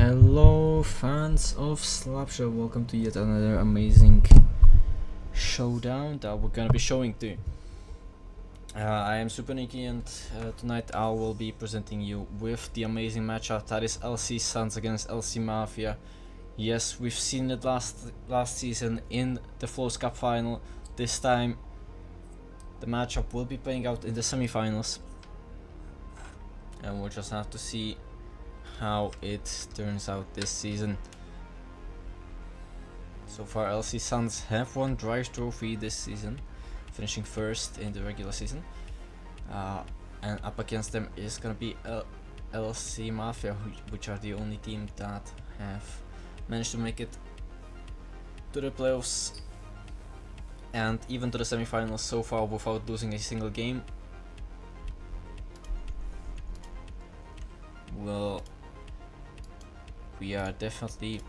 Hello fans of Slapshot, welcome to yet another amazing showdown that we're gonna be showing to you. I am Super Nikki and tonight I will be presenting you with the amazing matchup that is LC Suns against LC Mafia. Yes, we've seen it last season in the Flows Cup final. This time the matchup will be playing out in the semi-finals, and we'll just have to see how it turns out this season. So far LC Suns have won Drive Trophy this season, finishing first in the regular season, and up against them is gonna be LC Mafia, which are the only team that have managed to make it to the playoffs and even to the semi-finals so far without losing a single game. Well, we are definitely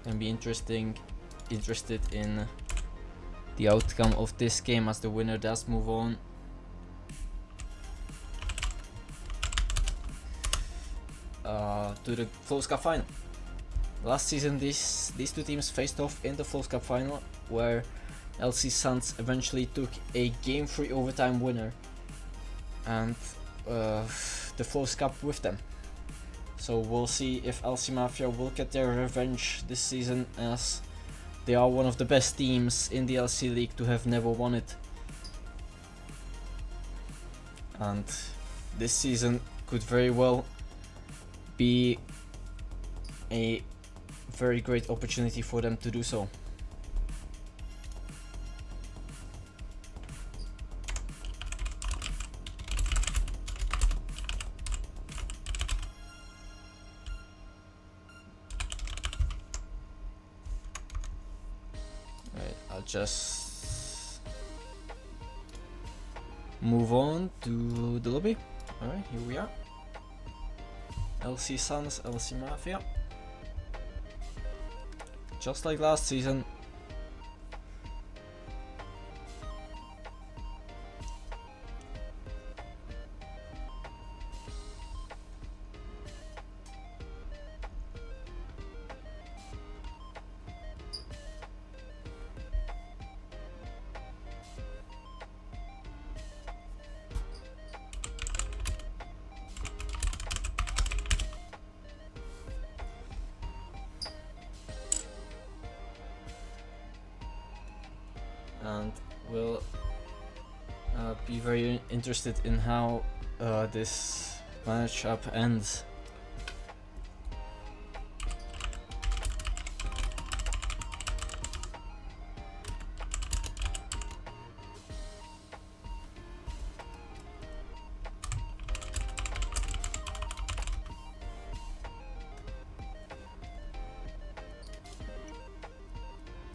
gonna be interested in the outcome of this game, as the winner does move on. To the Flows Cup final. Last season these two teams faced off in the Flows Cup final, where LC Suns eventually took a game 3 overtime winner and the Flows Cup with them. So we'll see if LC Mafia will get their revenge this season, as they are one of the best teams in the LC League to have never won it. And this season could very well be a very great opportunity for them to do so. I'll just move on to the lobby. Alright, here we are. LC Suns, LC Mafia. Just like last season. And we'll be very interested in how this matchup ends.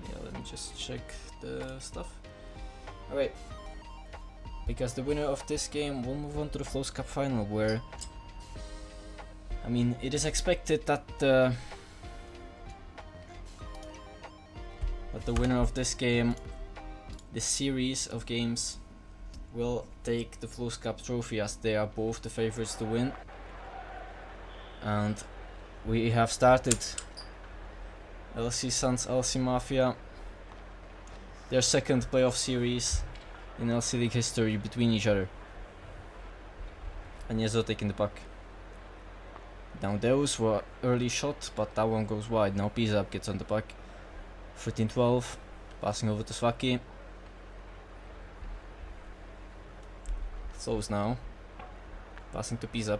Yeah, let me just check the stuff. Alright, because the winner of this game will move on to the Flows Cup final, where I mean, it is expected that the winner of this game, this series of games, will take the Flows Cup trophy, as they are both the favorites to win. And we have started LC Suns, LC Mafia, their second playoff series in LC League history between each other. Aniezo taking the puck. Now those were early shot, but that one goes wide. Now Pizap gets on the puck. 13-12, passing over to Swaki. Slows now, passing to Pizap.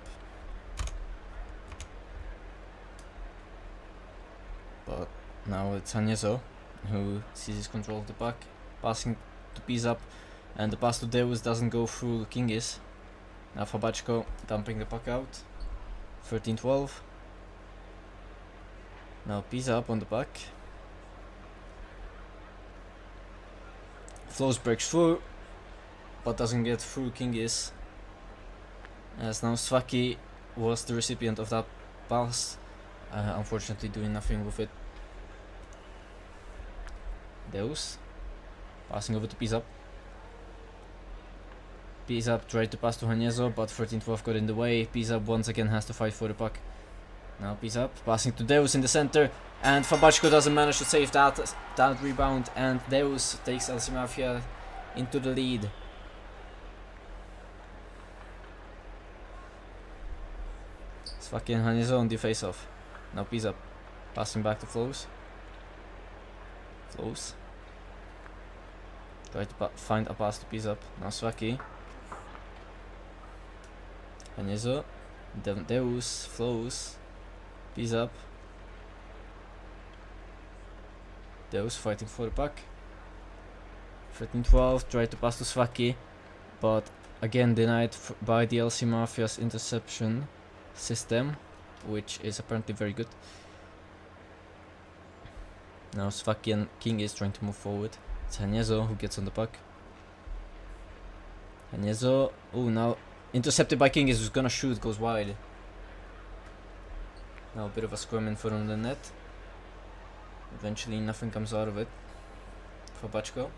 But now it's Aniezo who seizes control of the puck, passing to Pizap, and the pass to Deus doesn't go through Kingis. Now Fabachko dumping the puck out. 13-12. Now Pizap on the puck. Flows breaks through, but doesn't get through Kingis, as now Swaki was the recipient of that pass, unfortunately doing nothing with it. Deus passing over to Pizap. Pizap tried to pass to Aniezo, but 13-12 got in the way. Pizap once again has to fight for the puck. Now piece up, passing to Deus in the center, and Fabachko doesn't manage to save that rebound, and Deus takes LC Mafia into the lead. It's fucking Hanizo on the face off. Now piece up, passing back to Flows. Flows. Try to find a pass to piece up. Now Swaki. Hanizo. Deus. Flows. Piece up. Deus fighting for the puck. 13-12, try to pass to Swaki, but again denied by the LC Mafia's interception system, which is apparently very good. Now Swaki and King is trying to move forward. It's Haniezo who gets on the puck. Haniezo, oh, now intercepted by King, is who's gonna shoot, goes wide. Now a bit of a scrum in front of the net. Eventually nothing comes out of it for Bachko.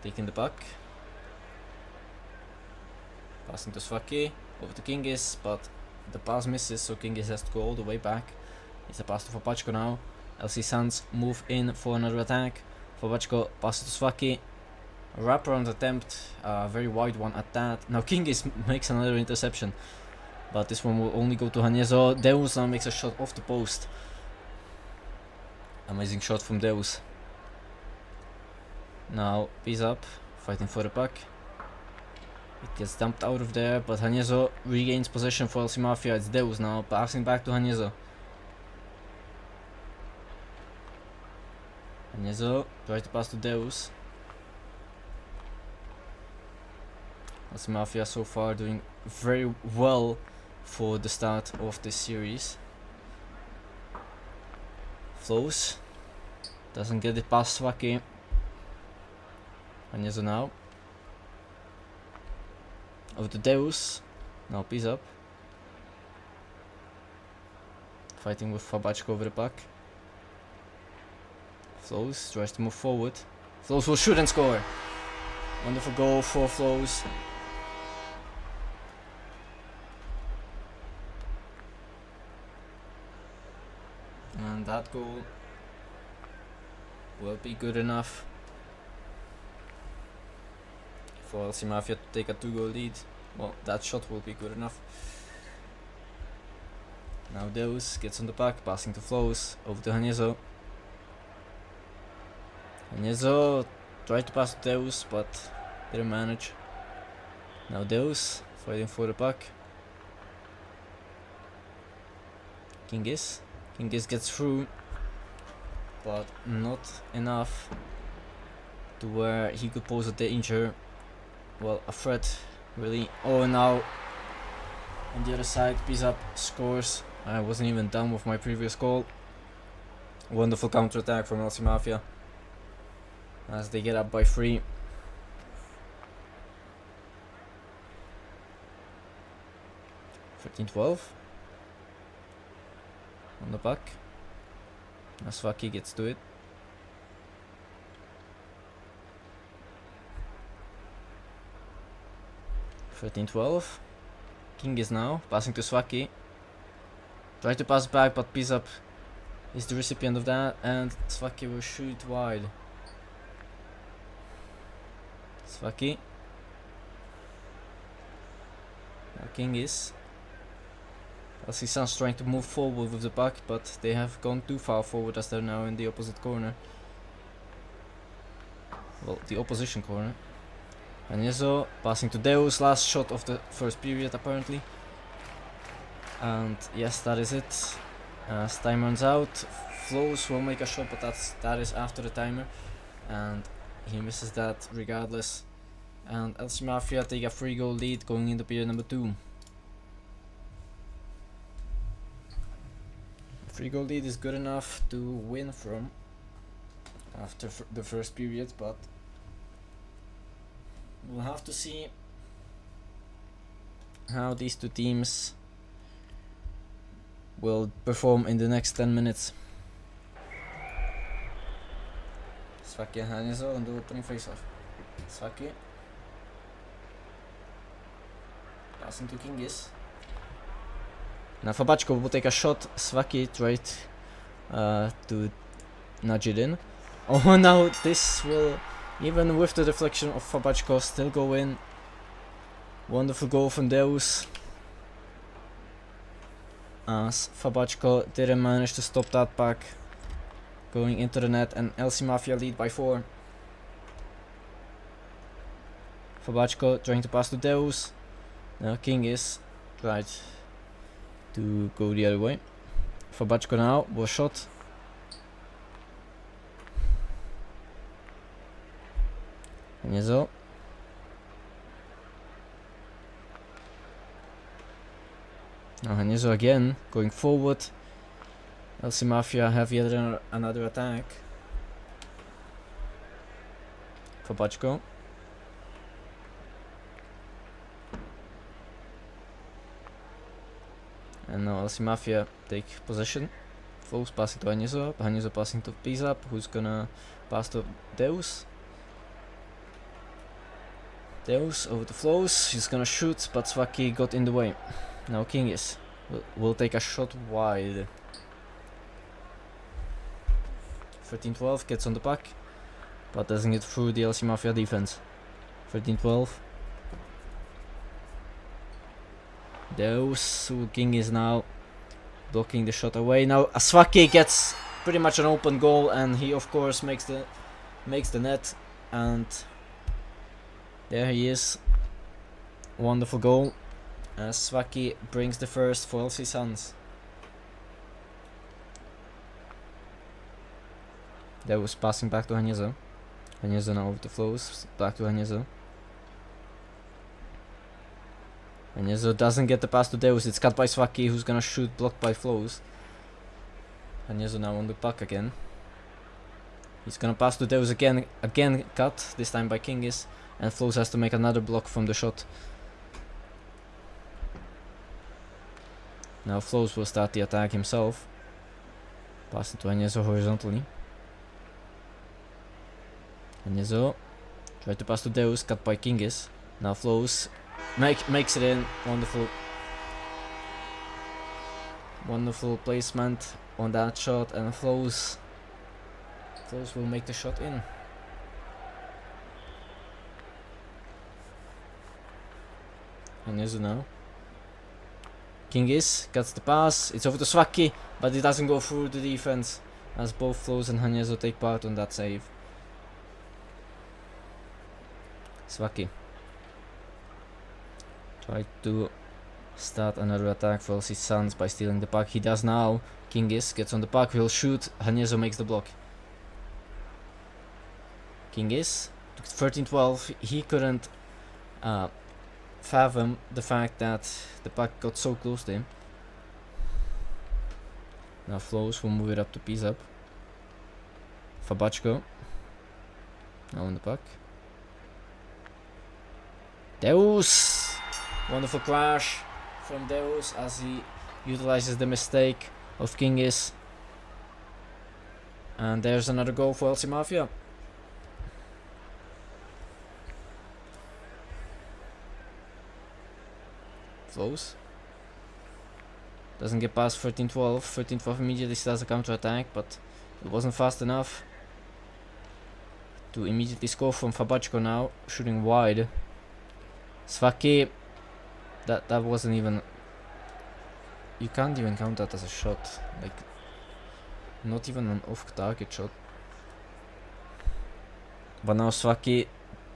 Taking the puck. Passing to Swaki. Over to Kingis, but the pass misses, so Kingis has to go all the way back. It's a pass to Fabachko now. LC Sands move in for another attack. Fabachko passes to Swaki. A wraparound attempt, a very wide one at that. Now Kingis makes another interception, but this one will only go to Haniezo. Deus now makes a shot off the post. Amazing shot from Deus. Now piece up, fighting for the puck. It gets dumped out of there, but Haniezo regains possession for LC Mafia. It's Deus now, passing back to Haniezo. Haniezo tries to pass to Deus. LC Mafia so far doing very well for the start of this series. Flows. Doesn't get it past Swaki. Haniezo now. Over to Deus. Now piece up. Fighting with Fabachko over the puck. Flows tries to move forward. Flows will shoot and score. Wonderful goal for Flows. And that goal will be good enough for LC Mafia to take a 2-goal lead. Well, that shot will be good enough. Now Deus gets on the puck, passing to Flows, over to Haniezo. Haniezo tried to pass to Deus, but didn't manage. Now Deus fighting for the puck. Kingis gets through, but not enough to where he could pose a danger. Well, a threat, really. Oh, now on the other side, piece up, scores. I wasn't even done with my previous goal. Wonderful counter attack from LC Mafia as they get up by 3. (13-12) on the puck. Swaki gets to it. (13-12). King is now passing to Swaki. Try to pass back, but piece up is the recipient of that, and Swaki will shoot wide. Swaki. Now King is. LC Sands trying to move forward with the puck, but they have gone too far forward as they're now in the opposite corner. Well, the opposition corner. Haniezo passing to Deus, last shot of the first period apparently. And yes, that is it. As time runs out, Flows will make a shot, but that is after the timer, and he misses that regardless. And LC Mafia take a 3-goal lead going into period number 2. 3-goal lead is good enough to win from after the first period, but we'll have to see how these two teams will perform in the next 10 minutes. Swaki and Haniezo on the opening face-off. Swaki passing to Kingis. Now Fabachko will take a shot. Svaki tried to nudge it in. Oh, now this will, even with the deflection of Fabachko, still go in. Wonderful goal from Deus. As Fabachko didn't manage to stop that pack going into the net, and LC Mafia lead by 4. Fabachko trying to pass to Deus. Now King is tried to go the other way. Fabachko now was shot. Hanyezo. Now Hanyezo again going forward. LC Mafia have yet another attack. Fabachko. And now LC Mafia take possession. Flows passing to Hanyezo. Hanyezo passing to Pizap, who's gonna pass to Deus. Deus over to Flows. He's gonna shoot, but Svaki got in the way. Now King is will take a shot wide. 13-12 gets on the puck, but doesn't get through the LC Mafia defense. 13-12. Deus, King is now blocking the shot away. Now Svaki gets pretty much an open goal, and he of course makes the net, and there he is. Wonderful goal. Svaki brings the first for LC Suns. Deus passing back to Hanyezo. Hanyezo now over to Flows. Back to Hanyezo. Hanyezo doesn't get the pass to Deus. It's cut by Svaki, who's gonna shoot, blocked by Flows. Hanyezo now on the puck again. He's gonna pass to Deus again cut, this time by Kingis. And Flows has to make another block from the shot. Now Flows will start the attack himself. Pass it to Hanyezo horizontally. Hanyezo try to pass to Deus, cut by Kingis. Now Flows makes it in. Wonderful placement on that shot, and Flows will make the shot in. Hanyezo now. Kingis gets the pass. It's over to Svaki, but it doesn't go through the defense, as both Flows and Hanyezo take part on that save. Svaki tried to start another attack for LC Suns by stealing the puck. He does now. Kingis gets on the puck, he'll shoot. Hanyezo makes the block. Kingis, 13-12, he couldn't fathom the fact that the puck got so close to him. Now Flows will move it up to Pizap. Fabachko now on the puck. Deus! Wonderful crash from Deus as he utilizes the mistake of Kingis. And there's another goal for LC Mafia. Flows doesn't get past 13-12. 13-12 immediately starts a counter attack, but it wasn't fast enough to immediately score from Fabachko now, shooting wide. Svaki, that wasn't even, you can't even count that as a shot, like not even an off target shot. But now Svaki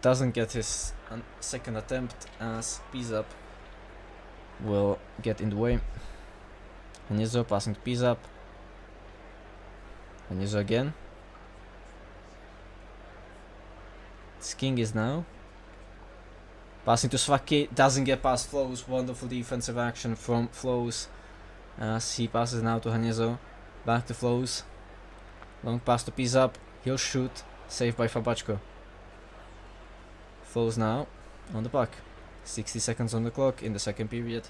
doesn't get his second attempt, as Pizap will get in the way. Hanyezo passing to Pizap. Hanyezo again. King is now passing to Svaki, doesn't get past Flows. Wonderful defensive action from Flows as he passes now to Hanyezo. Back to Flows. Long pass to Pizap. He'll shoot. Saved by Fabachko. Flows now on the puck. 60 seconds on the clock in the second period.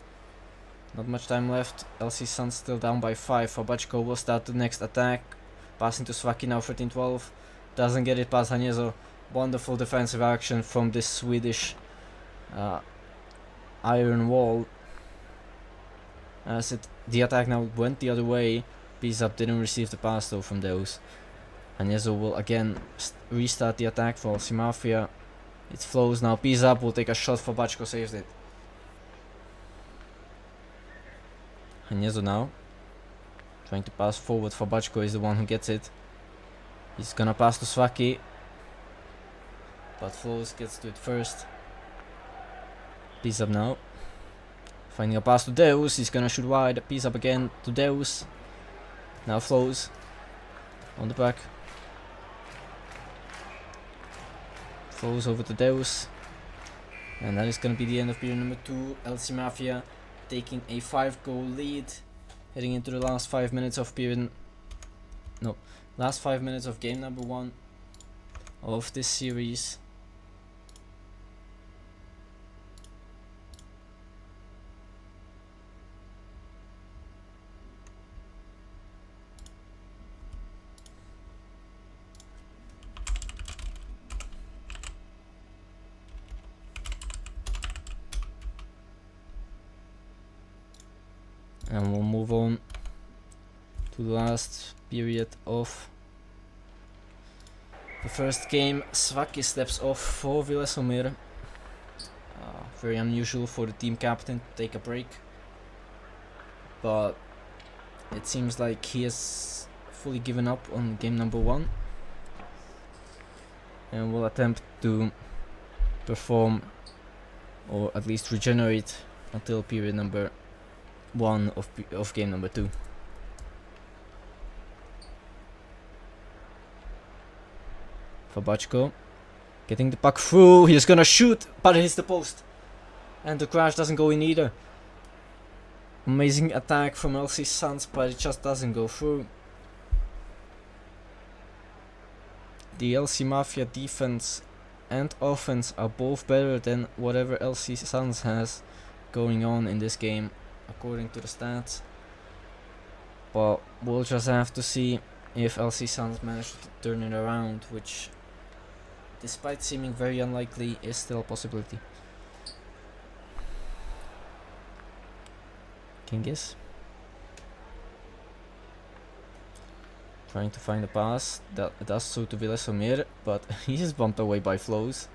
Not much time left. LC Suns still down by 5. Fabachko will start the next attack. Passing to Svaki now 13-12. Doesn't get it past Hanyezo. Wonderful defensive action from this Swedish iron wall. As the attack now went the other way. Pisap didn't receive the pass though from Deus. Agnezzo will again restart the attack for LC Mafia. It flows now. Pisap will take a shot. Fabachko saves it. Agnezzo now trying to pass forward. Fabachko is the one who gets it. He's gonna pass to Svaki, but Flows gets to it first. Pisap now finding a pass to Deus. He's gonna shoot wide. Pisap again to Deus. Now Flows on the back. Flows over to Deus. And that is gonna be the end of period number 2. LC Mafia taking a 5-goal lead. Heading into the last 5 minutes of last 5 minutes of game number 1 of this series. And we'll move on to the last period of the first game. Svaki steps off for Villesomir. Very unusual for the team captain to take a break, but it seems like he has fully given up on game number 1 and will attempt to perform, or at least regenerate, until period number 1 of game number 2. Fabachko getting the puck through. He's gonna shoot, but it hits the post, and the crash doesn't go in either. Amazing attack from LC Suns, but it just doesn't go through. The LC Mafia defense and offense are both better than whatever LC Suns has going on in this game, according to the stats. But we'll just have to see if LC Suns manage to turn it around, which, despite seeming very unlikely, is still a possibility. Kingis trying to find a pass that does so to Villesomir, but he is bumped away by Flows.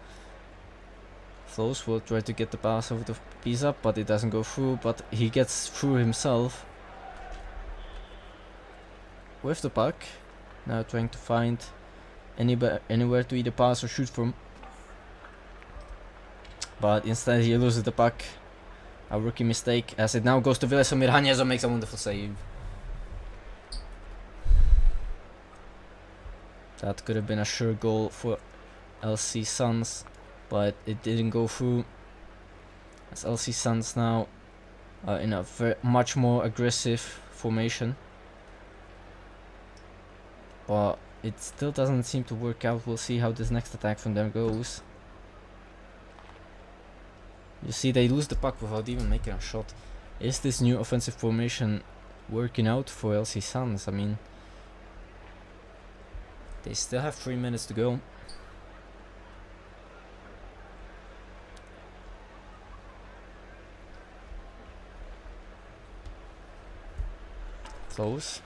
Flows will try to get the pass over to Pisap, but it doesn't go through, but he gets through himself with the puck. Now trying to find anywhere to either pass or shoot from, but instead he loses the puck. A rookie mistake, as it now goes to Villesomir. Agnezzo makes a wonderful save. That could have been a sure goal for LC Suns, but it didn't go through, as LC Suns now are in a much more aggressive formation. But it still doesn't seem to work out. We'll see how this next attack from them goes. You see, they lose the puck without even making a shot. Is this new offensive formation working out for LC Suns? I mean, they still have 3 minutes to go. Close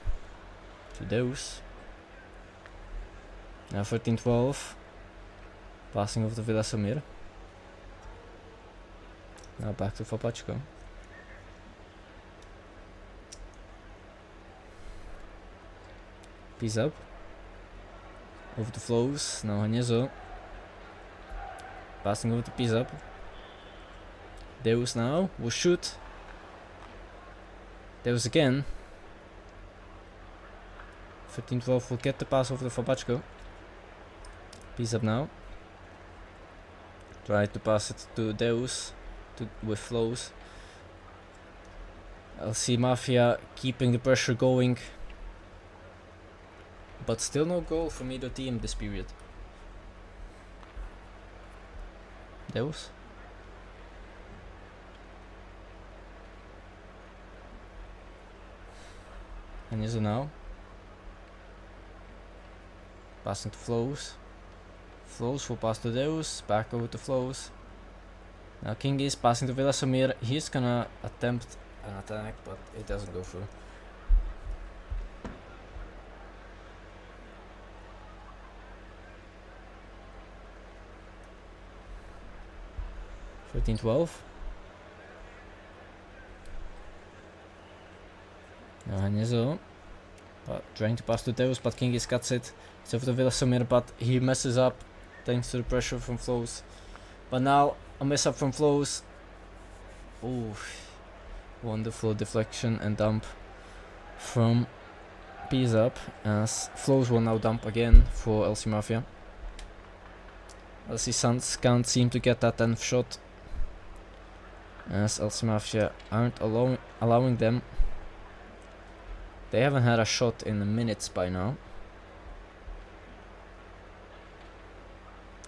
to those. Now 13-12. Passing over to Villesomir. Now back to Fabachko. Pisap. Over to Flows. Now Agnezzo. Passing over to Pisap. Deus now will shoot. Deus again. 13-12 will get the pass over to Fabachko. Pisap now. Try to pass it to Deus. With Flows. LC Mafia keeping the pressure going, but still no goal from either team this period. Deus. Agnezzo now. Passing to Flows. Flows will pass to Deus. Back over to Flows. Now King is passing to Villesomir. He's gonna attempt an attack, but it doesn't go through. $13-12. Now Hanyezo trying to pass to Deus, but Kingis cuts it. It's over to Villasomir, but he messes up thanks to the pressure from Flows. But now a mess up from Flows. Oh, wonderful deflection and dump from Pizap, as Flows will now dump again for LC Mafia. LC Suns can't seem to get that 10th shot, as LC Mafia aren't allowing them. They haven't had a shot in minutes by now.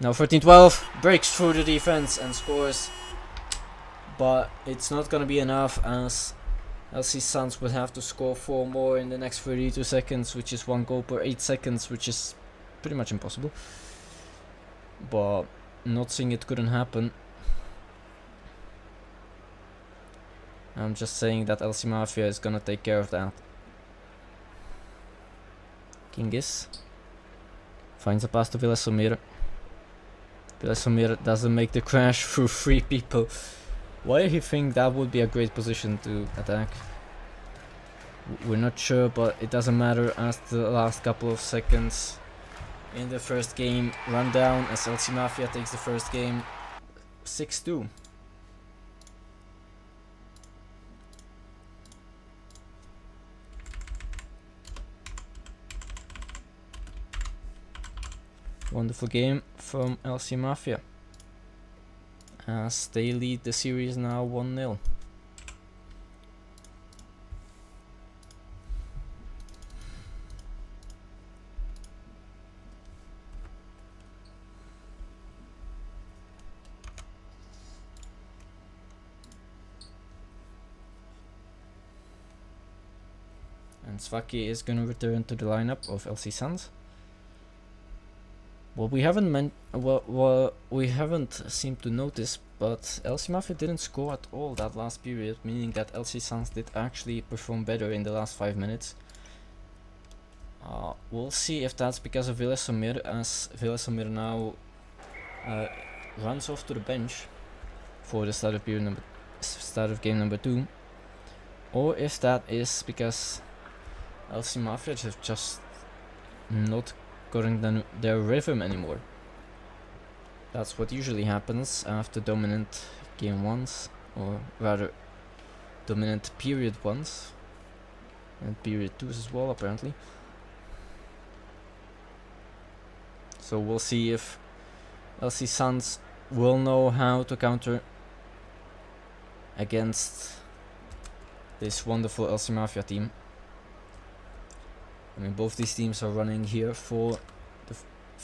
Now 13-12 breaks through the defense and scores, but it's not gonna be enough, as LC Suns would have to score 4 more in the next 32 seconds, which is 1 goal per 8 seconds, which is pretty much impossible. But not saying it couldn't happen. I'm just saying that LC Mafia is gonna take care of that. Kingis finds a pass to Villasomir. Villasomir doesn't make the crash through 3 people. Why do you think that would be a great position to attack? We're not sure, but it doesn't matter, as the last couple of seconds in the first game run down, as LC Mafia takes the first game 6-2. Wonderful game from LC Mafia, as they lead the series now 1-0. And Svaki is going to return to the lineup of LC Suns. What we haven't seemed to notice, but LC Mafia didn't score at all that last period, meaning that LC Suns did actually perform better in the last 5 minutes. We'll see if that's because of Villasomir, as Villasomir now runs off to the bench for the start of game number 2, or if that is because LC Mafia have just not gotten their rhythm anymore. That's what usually happens after dominant game 1s, or rather dominant period 1s and period 2s as well, apparently. So we'll see if LC Suns will know how to counter against this wonderful LC Mafia team. I mean, both these teams are running here for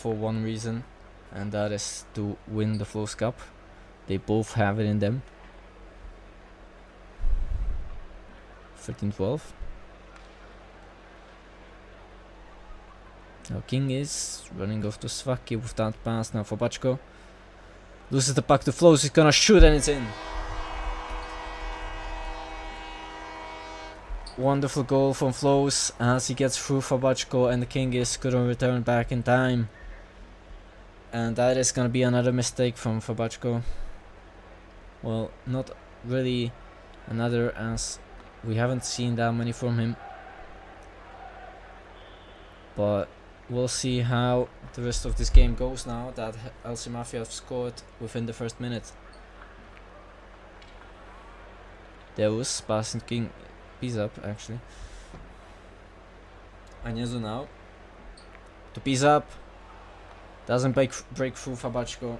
one reason, and that is to win the Flows Cup. They both have it in them. 13-12. Now King is running off to Svaki with that pass. Now Fabachko loses the puck to Flows. He's gonna shoot and it's in. Wonderful goal from Flows, as he gets through Fabachko, and the Kingis couldn't return back in time. And that is gonna be another mistake from Fabachko. Well, not really another, as we haven't seen that many from him. But we'll see how the rest of this game goes now that LC Mafia have scored within the first minute. Deus passing King. Pizap, actually. Hanyezo now to Pizap. Doesn't break through Fabachko,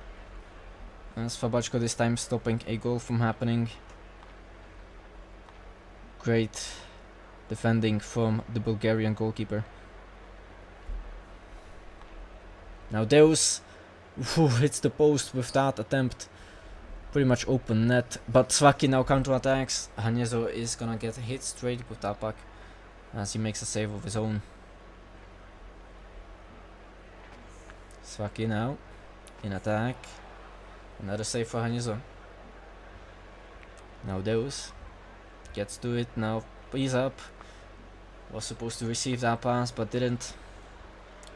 as Fabachko this time stopping a goal from happening. Great defending from the Bulgarian goalkeeper. Now Deus hits the post with that attempt. Pretty much open net, but Svaki now counterattacks. Hanyezo is gonna get hit straight with that puck, as he makes a save of his own. Svaki now in attack. Another save for Hanyezo. Now Deus gets to it now. He's up. Was supposed to receive that pass but didn't.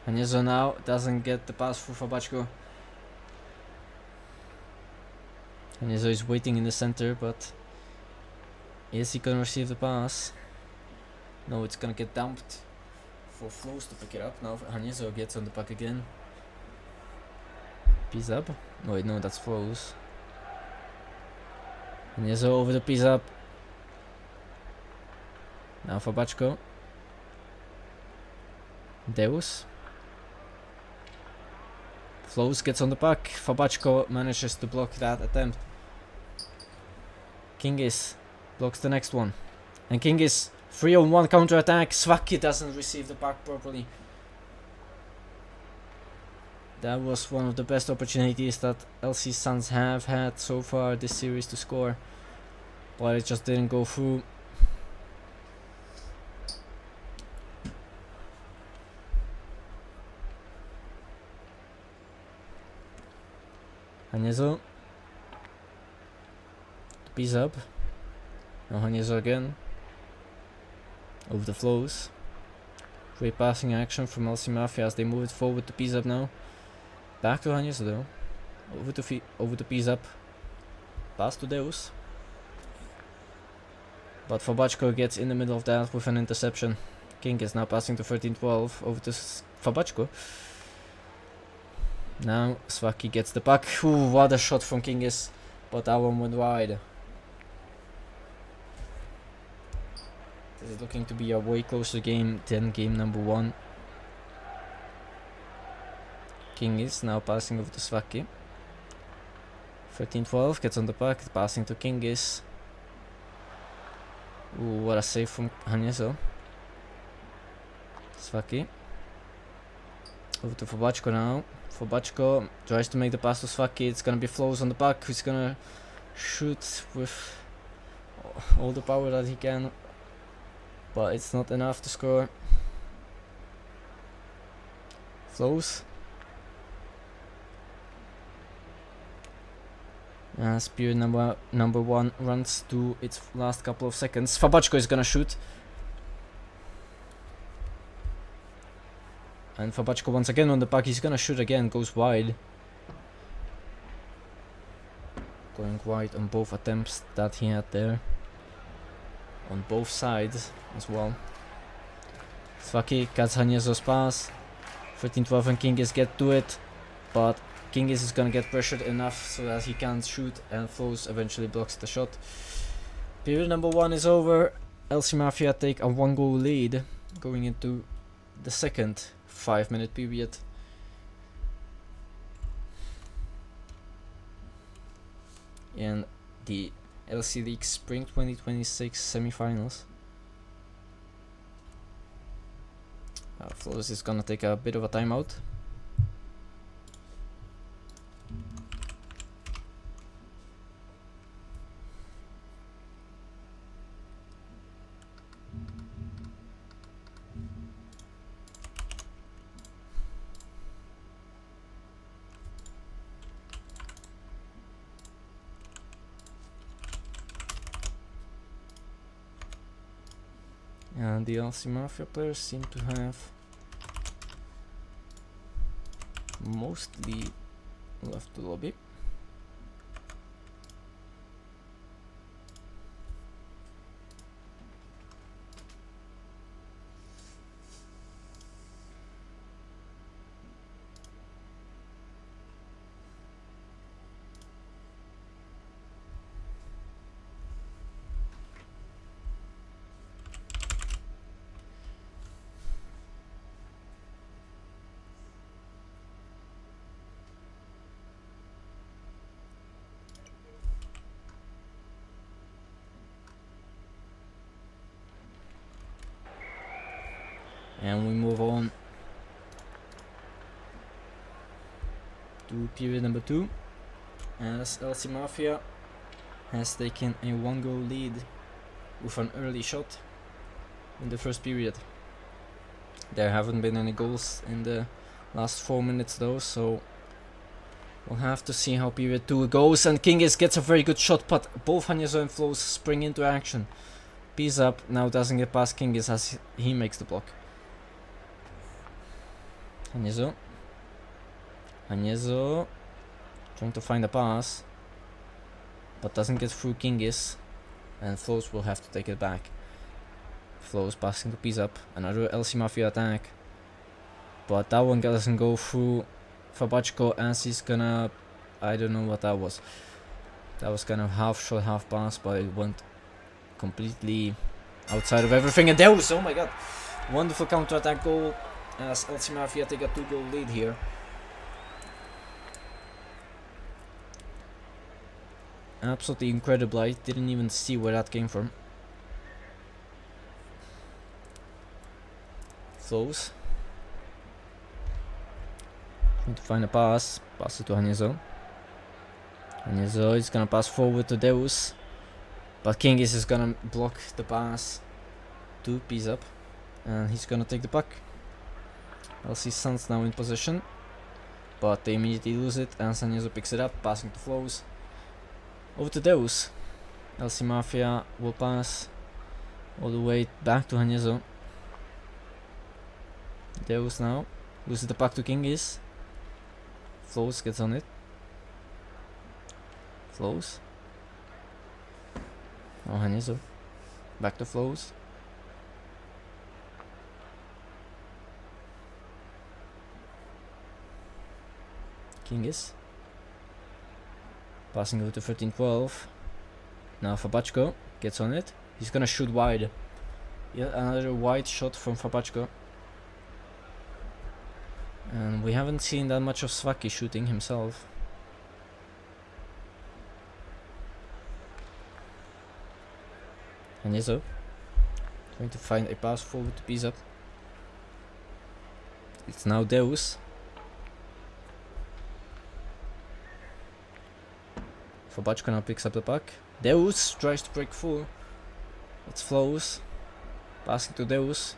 Hanyezo now doesn't get the pass for Fabachko. Hanyezo is waiting in the center, but is he gonna receive the pass? No, it's gonna get dumped for Flows to pick it up. Now Hanyezo gets on the puck again. Piece up. No, wait, no, that's Flows. Hanyezo over the piece up. Now Fabachko. Deus. Flows gets on the puck. Fabachko manages to block that attempt. Kingis blocks the next one. And Kingis 3-on-1 counter attack. Svaki doesn't receive the puck properly. That was one of the best opportunities that LC Suns have had so far this series to score. But it just didn't go through. Hanyezo. The piece up. Now Hanyezo again. Over the Flows. Great passing action from LC Mafia as they move it forward to piece up now. Back to Hanyezo though. Over to piece up. Pass to Deus. But Fabachko gets in the middle of that with an interception. King is now passing to 13-12 over to Fabachko. Now Svaki gets the puck. Ooh, what a shot from Kingis, but that one went wide. This is looking to be a way closer game than game number 1. Kingis now passing over to Svaki. 13-12 gets on the puck, passing to Kingis. Ooh, what a save from Hanyezo. Svaki. Over to Fabachko now. Fabachko tries to make the pass to Svaki. It's gonna be Flows on the puck, who's gonna shoot with all the power that he can, but it's not enough to score. Flows. As period number 1 runs to its last couple of seconds, Fabachko is gonna shoot. And Fabachko once again on the puck, he's gonna shoot again, goes wide. Going wide on both attempts that he had there. On both sides as well. Svaki cuts Hanyezo's pass. 13-12 and Kingis get to it. But Kingis is gonna get pressured enough so that he can't shoot, and Flows eventually blocks the shot. Period number 1 is over. LC Mafia take a 1-goal lead going into the second 5-minute period. And the LC League Spring 2026 semifinals. Flows is gonna take a bit of a timeout. And the LC Mafia players seem to have mostly left the lobby. And we move on to period number 2, as LC Mafia has taken a 1-goal lead with an early shot in the first period. There haven't been any goals in the last 4 minutes though, so we'll have to see how period 2 goes. And Kingis gets a very good shot, but both Hanyezo and Flows spring into action. Piece up, now doesn't get past Kingis as he makes the block. Hanyezo. Hanyezo trying to find a pass, but doesn't get through Kingis, and Flows will have to take it back. Flows passing to Piece up, another LC Mafia attack, but that one doesn't go through Fabachko as he's gonna, I don't know what that was. That was kind of half shot, half pass, but it went completely outside of everything. And Deus, oh my god, wonderful counter attack goal as LC Mafia take a 2-goal lead here. Absolutely incredible. I didn't even see where that came from. Flows. Trying to find a pass. Pass it to Hanyezo. Hanyezo is gonna pass forward to Deus, but Kingis is gonna block the pass to Piece up, and he's gonna take the puck. LC Suns now in possession, but they immediately lose it, and Hanyezo picks it up, passing to Flows. Over to Deus. LC Mafia will pass all the way back to Hanyezo. Deus now loses the puck to Kingis. Flows gets on it. Flows. Now Hanyezo. Back to Flows. Kingis. Passing over to 13-12. Now Fabachko gets on it. He's gonna shoot wide. Yeah, another wide shot from Fabachko. And we haven't seen that much of Svaki shooting himself. Hanyezo trying to find a pass forward to Piece up. It's now Deus. Fabachko now picks up the puck. Deus tries to break through. It's Flows. Passing to Deus.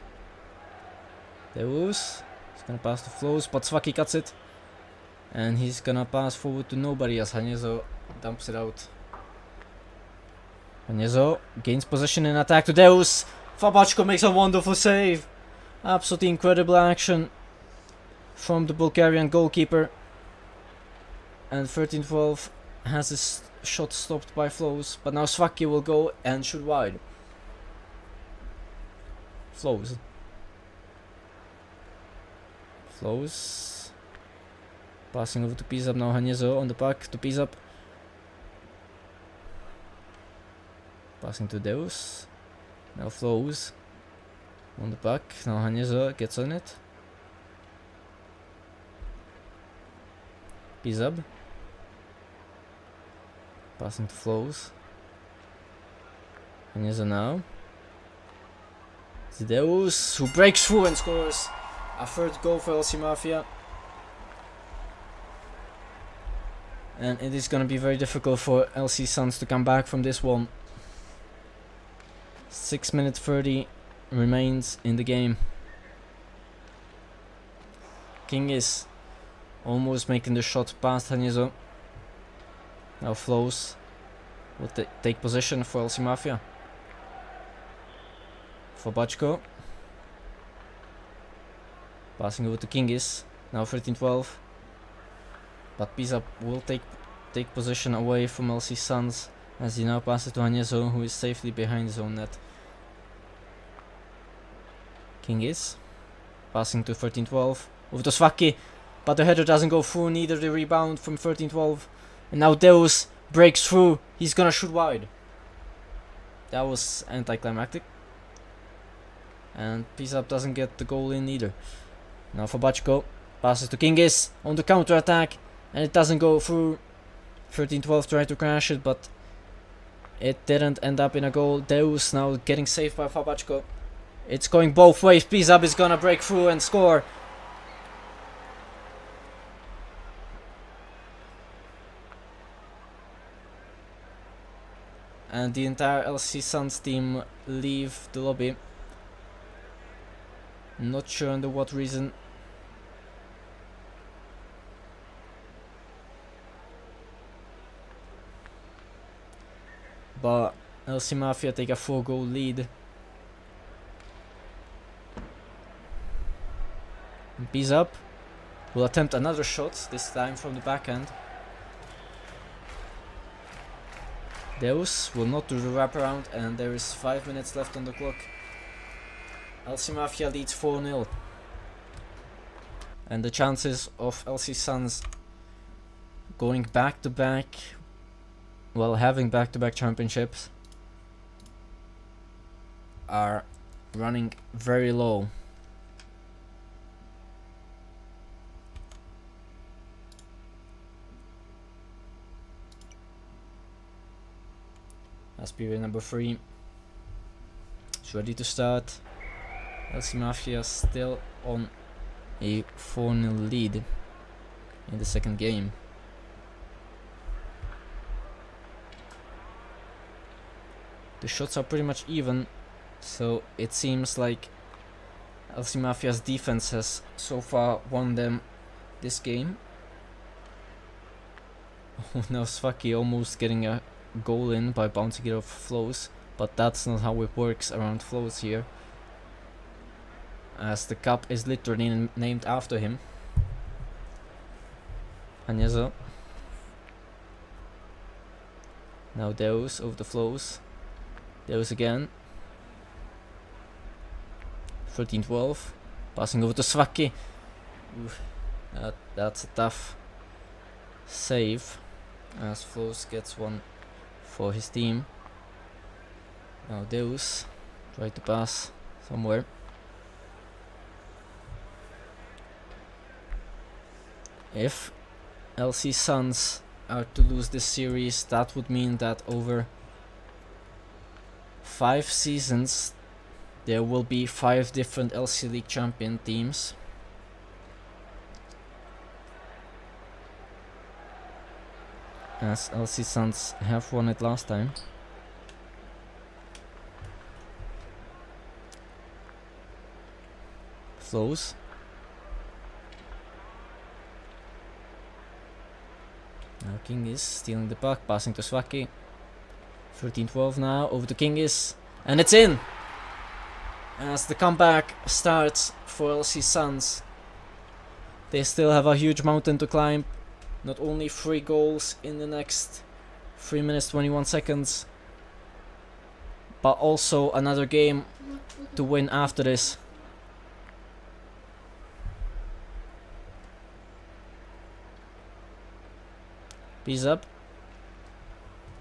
Deus is gonna pass to Flows, but Svaki cuts it. And he's gonna pass forward to nobody as Hanyezo dumps it out. Hanyezo gains possession and attack to Deus. Fabachko makes a wonderful save. Absolutely incredible action from the Bulgarian goalkeeper. And 13-12 has his shot stopped by Flows, but now Svaki will go and shoot wide. Flows. Flows. Passing over to Piece up now. Hanyezo on the puck to Piece up. Passing to Deus. Now Flows on the puck. Now Hanyezo gets on it. Piece up. Passing to Flows. Hanyezo now. It's Deus who breaks through and scores a third goal for LC Mafia. And it is gonna be very difficult for LC Suns to come back from this one. 6 minutes 30 remains in the game. Kingis almost making the shot past Hanyezo. Now Flows will take possession for LC Mafia. Fabachko. Passing over to Kingis. Now 13-12. But Piece up will take possession away from LC Suns as he now passes to Hanyezo, who is safely behind his own net. Kingis. Passing to 13-12. Over to Svaki. But the header doesn't go through, neither the rebound from 13-12. And now Deus breaks through. He's gonna shoot wide. That was anticlimactic. And Piece up doesn't get the goal in either. Now Fabachko passes to Kingis on the counter attack. And it doesn't go through. 13-12 tried to crash it, but it didn't end up in a goal. Deus now getting saved by Fabachko. It's going both ways. Piece up is gonna break through and score. And the entire LC Suns team leave the lobby. Not sure under what reason. But LC Mafia take a 4-goal lead. Bees up. Will attempt another shot, this time from the backhand. Deus will not do the wraparound, and there is 5 minutes left on the clock. LC Mafia leads 4-0. And the chances of LC Suns going back to back, well, having back to back championships, are running very low. As period number 3 is ready to start. LC Mafia still on a 4-0 lead in the second game. The shots are pretty much even, so it seems like LC Mafia's defense has so far won them this game. Oh, now Svaki almost getting a goal in by bouncing it off Flows, but that's not how it works around Flows here, as the cup is literally named after him. Hanyazo. Now Deus over the Flows. Deus again. 13-12. Passing over to Svaki. That's a tough save, as Flows gets one for his team. Now Deus try to pass somewhere. If LC Suns are to lose this series, that would mean that over 5 seasons there will be 5 different LC League champion teams. As LC Suns have won it last time. Flows. Now King is stealing the puck, passing to Svaki. 13-12 now, over to Kingis, and it's in! As the comeback starts for LC Suns. They still have a huge mountain to climb. Not only 3 goals in the next 3 minutes 21 seconds, but also another game to win after this. Peace up.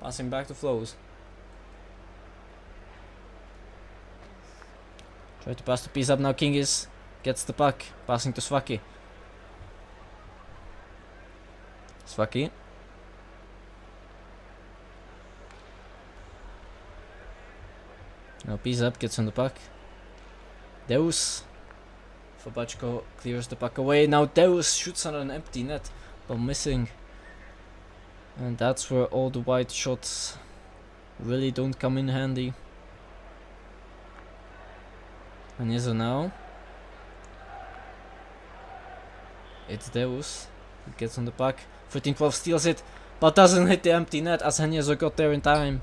Passing back to Flows. Try to pass to Peace up now. Kingis gets the puck, passing to Svaki. Svaki. Now Peace up gets on the puck. Deus. Fabachko clears the puck away. Now Deus shoots on an empty net, but missing. And that's where all the wide shots really don't come in handy. And yes, now it's Deus who gets on the puck. 13-12 steals it, but doesn't hit the empty net, as Henyezo got there in time.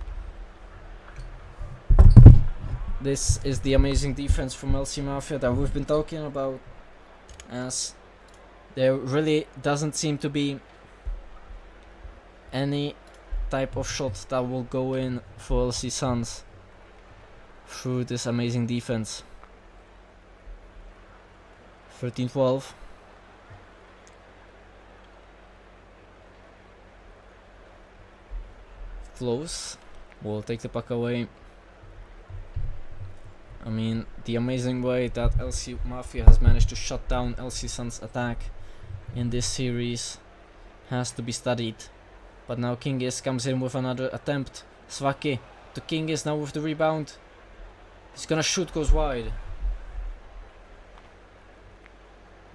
This is the amazing defense from LC Mafia that we've been talking about, as there really doesn't seem to be any type of shot that will go in for LC Suns through this amazing defense. 13-12. Flows will take the puck away. I mean, the amazing way that LC Mafia has managed to shut down LC Suns' attack in this series has to be studied. But now Kingis comes in with another attempt. Svaki to Kingis now with the rebound. He's gonna shoot, goes wide.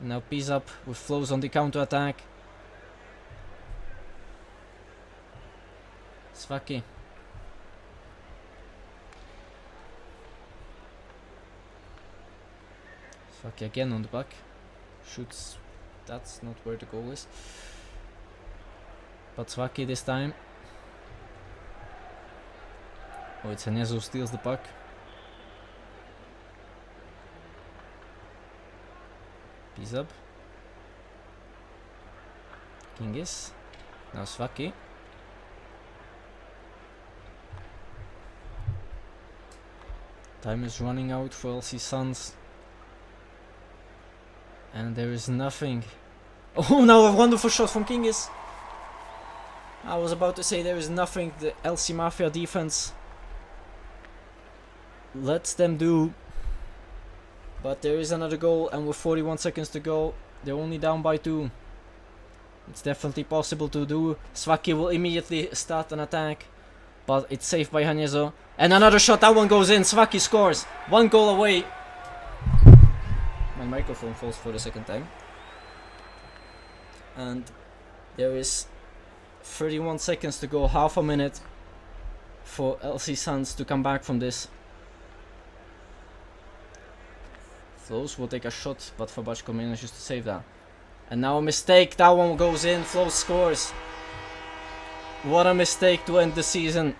Now Peace up with Flows on the counter attack. Svaki. Svaki again on the puck. Shoots. That's not where the goal is. But Svaki this time. Oh, it's Hannes who steals the puck. Piece up. Kingis. Now Svaki. Time is running out for LC Suns. And there is nothing. Oh, now a wonderful shot from Kingis. I was about to say there is nothing the LC Mafia defense lets them do. But there is another goal, and with 41 seconds to go, they're only down by 2. It's definitely possible to do. Svaki will immediately start an attack, but it's saved by Haniezo. And another shot, that one goes in. Svaki scores. 1 goal away. My microphone falls for the second time. And there is 31 seconds to go, half a minute for LC Suns to come back from this. Flows will take a shot, but Fabachko manages to save that. And now a mistake, that one goes in, Flows scores. What a mistake to end the season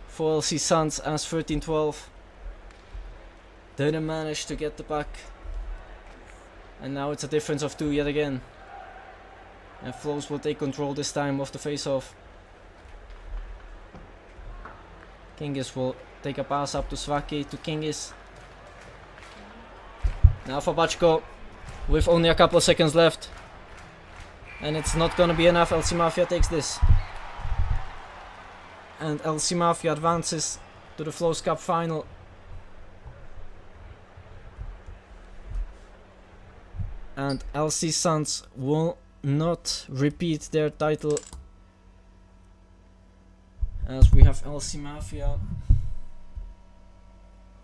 for LC Suns as 13-12. Didn't manage to get the puck. And now it's a difference of 2 yet again. And Flows will take control this time of the face-off. Kingis will take a pass up to Svaki, to Kingis. Now Fabachko with only a couple of seconds left. And it's not gonna be enough. LC Mafia takes this. And LC Mafia advances to the Flows Cup final. And LC Suns will not repeat their title, as we have LC Mafia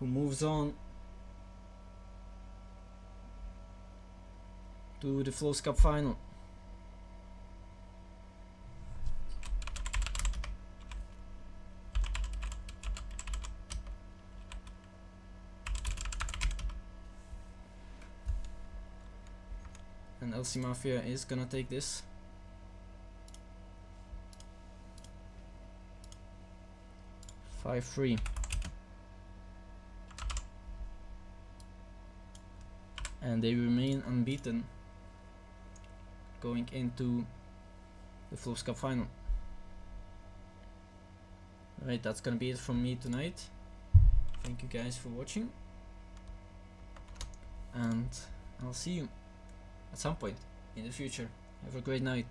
who moves on to the Flows Cup final. And LC Mafia is gonna take this. (5-3). And they remain unbeaten going into the Flows Cup final. Alright, that's gonna be it from me tonight. Thank you guys for watching. And I'll see you at some point in the future. Have a great night.